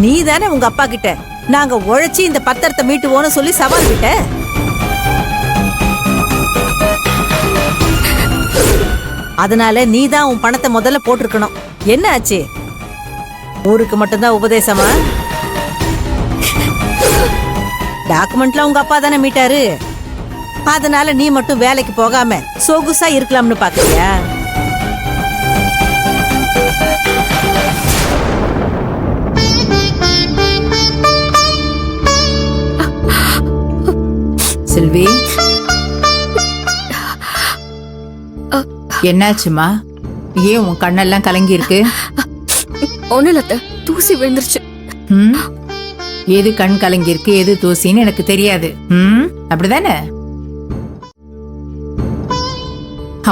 நீ தானே உங்க அப்பா கிட்ட நாங்க உழைச்சி இந்த பத்திரத்தை மீட்டுவோன்னு சொல்லி சவால் விட்ட. அதனால நீ தான் உன் பணத்தை முதல்ல போட்டிருக்கணும். என்ன ஆச்சு? ஊருக்கு மட்டும்தான் உபதேசமா? டாக்குமெண்ட்ல உங்க அப்பா தானே மீட்டாரு. அதனால நீ மட்டும் வேலைக்கு போகாம சொகுசா இருக்கலாம்னு பாக்குறியா? செல்வி, என்னாச்சுமா? ஏன் உன் கண்ணெல்லாம் கலங்கி இருக்கு? ஒண்ணுல தூசி விழுந்துருச்சு. எது கண் கலங்கி இருக்கு, எது தூசின்னு எனக்கு தெரியாது. அப்படிதானே?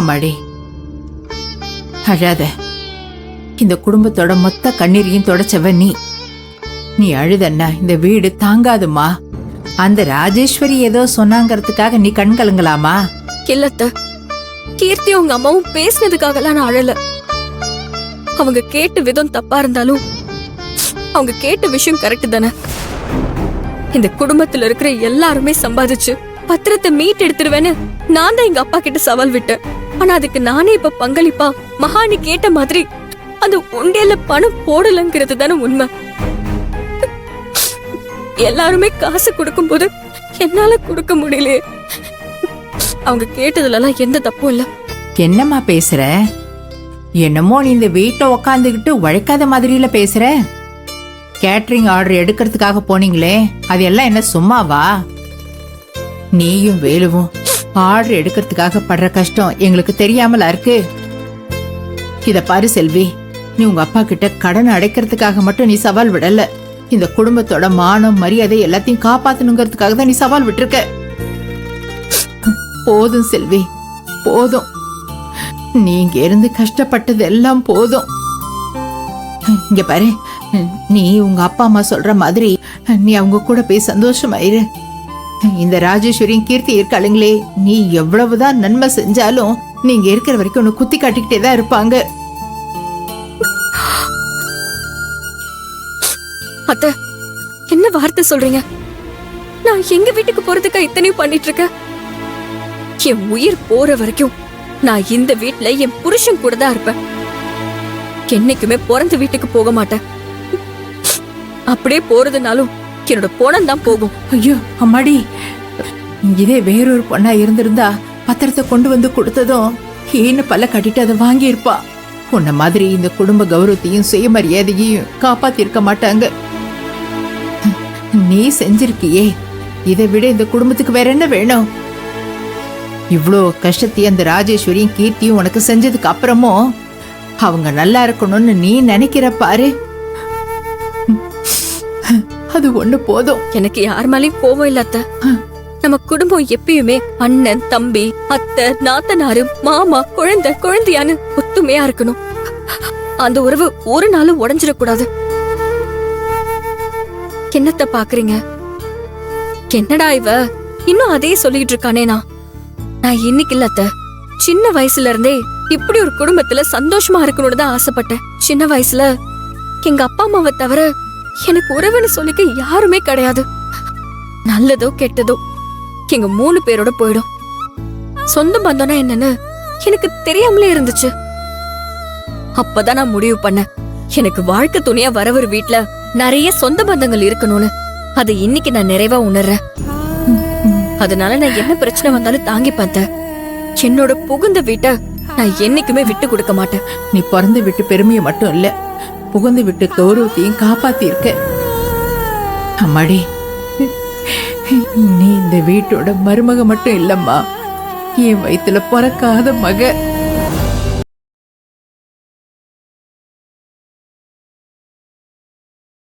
அம்மாடி, அழாத. இந்த குடும்பத்தோட மொத்த கண்ணீரையும் தொடச்சவ நீ. நீ அழுதன்னா இந்த வீடு தாங்காதுமா. அந்த ராஜேஸ்வரி ஏதோ சொன்னாங்கிறதுக்காக நீ கண் கலங்கலாமா? இல்லத்த, கீர்த்தி உங்க அம்மாவும் பேசினதுக்காகலாம் நான் அழல. அவங்க கேட்ட விதம் தப்பா இருந்தாலும் அவங்க கேட்ட விஷயம் கரெக்ட் தானே. இந்த குடும்பத்துல இருக்கிற எல்லாருமே சம்பாதிச்சு பத்திரத்தை மீட் எடுத்துருவேன்னு நான் தான் எங்க அப்பா கிட்ட சவால் விட்டேன். ஆனா அதுக்கு நானே இப்ப பங்களிப்பா மகாணி கேட்ட மாதிரி அந்த உண்டியல்ல பணம் போடலங்கிறது தானே உண்மை. எல்லாருமே காசு கொடுக்கும் போது என்னால கொடுக்க முடியலையே. அவங்க கேட்டதுல எந்த தப்பும் இல்ல. என்னம்மா பேசுற? என்னமோ நீ இந்த வீட்டுல உக்காந்துக்கிட்டு உழைக்காத மாதிரில பேசுற. கேட்டரிங் ஆர்டர் எடுக்கிறதுக்காக போனீங்களே, அது எல்லாம் என்ன சும்மாவா? நீயும் வேலுவும் ஆர்டர் எடுக்கிறதுக்காக படுற கஷ்டம் எங்களுக்கு தெரியாமலா இருக்கு? இத பாரு செல்வி, நீ உங்க அப்பா கிட்ட கடன் அடைக்கிறதுக்காக மட்டும் நீ சவால் விடல. இந்த குடும்பத்தோட மானம் மரியாதை எல்லாத்தையும் காப்பாத்தணுங்கிறதுக்காக தான் நீ சவால் விட்டுருக்க. போதும் செல்வி, போதும். நீங்க இருந்து கஷ்டப்பட்டது எல்லாம் போதும். இங்க பாரு, நீ உங்க அப்பா அம்மா சொல்ற மாதிரி நீ அவங்க கூட போய் சந்தோஷமாயிரு. இந்த ராஜேஸ்வரியும் கீர்த்தி இருக்காளுங்களே, நீ எவ்வளவுதான் நன்மை செஞ்சாலும் நீங்க இருக்கிற வரைக்கும் உன்னை குத்தி காட்டிக்கிட்டே தான் இருப்பாங்க. அத்த, என்ன வார்த்தை சொல்றீங்க? நான் எங்க வீட்டுக்கு போறதுக்கா இத்தனையும் பண்ணிட்டு இருக்கேன்? என் உயிர் போற வரைக்கும் நான் இந்த வீட்டுல என் புருஷன் கூட தான் இருப்பேன். என்னைக்குமே பிறந்த வீட்டுக்கு போக மாட்டேன். அப்படியே போறதுனாலும் என்னோட போனம் தான் போகும். ஐயோ அம்மாடி, இதே வேறொரு பொண்ணா இருந்திருந்தா பத்திரத்தை கொண்டு வந்து கொடுத்ததும் ஏன்னு பல்ல கட்டிட்டு அதை வாங்கி இருப்பா. உன்ன மாதிரி இந்த குடும்ப கௌரவத்தையும் சுயமரியாதையும் காப்பாத்தி இருக்க மாட்டாங்க. நீ செஞ்சிருக்கியே, இதை விட இந்த குடும்பத்துக்கு வேற என்ன வேணும்? இவ்ளோ கஷ்டத்தையும் அந்த ராஜேஸ்வரியும் கீர்த்தியும் உனக்கு செஞ்சதுக்கு அப்புறமும் அவங்க நல்லா இருக்கணும்னு நீ நினைக்கிற பாரு, அது ஒண்ணு போதும். எனக்கு யார் மேலயும் கோவம் இல்ல அத்த. நம்ம குடும்பம் எப்பயுமே அண்ணன், தம்பி, அத்தை, நாத்தனாரு, மாமா, குழந்தை, குழந்தையான்னு ஒத்துமையா இருக்கணும். அந்த உறவு ஒரு நாளும் உடைஞ்சிடக்கூடாது. என்னத்த பாக்குறீங்க? என்னடா இவ இன்னும் அதே சொல்லிட்டு இருக்கானே? நான் இன்னைக்கு இல்ல அத்த, சின்ன வயசுல இருந்தே இப்படி ஒரு குடும்பத்துல சந்தோஷமா இருக்கணும்னு தான் ஆசைப்பட்டேன். சின்ன வயசுல எங்க அப்பா அம்மாவை தவிர எனக்கு உறவுன்னு சொல்லிக்க யாருமே கிடையாது. நல்லதோ கெட்டதோ எங்க 3 பேரோட போயிடும். சொந்த பந்தம்னா என்னன்னு எனக்கு தெரியாமலே இருந்துச்சு. அப்பதான் நான் முடிவு பண்ணேன், எனக்கு வாழ்க்கை துணையா வர ஒரு வீட்டுல நிறைய சொந்த பந்தங்கள் இருக்கணும்னு. அதை இன்னைக்கு நான் நிறைவா உணர்றேன். அதனால நான் என்ன பிரச்சனை வந்தாலும் தாங்கி பார்த்தேன். என்னோட புகுந்த வீட்டை நான் என்னைக்குமே விட்டு கொடுக்க மாட்டேன். நீ பிறந்த விட்டு பெருமையை மட்டும் இல்ல, புகுந்து விட்டு கௌரவத்தையும் காப்பாத்தி இருக்க. அம்மாடி, நீ இந்த வீட்டோட மருமக மட்டும் இல்லம்மா, என் வயித்துல பிறக்காத மக.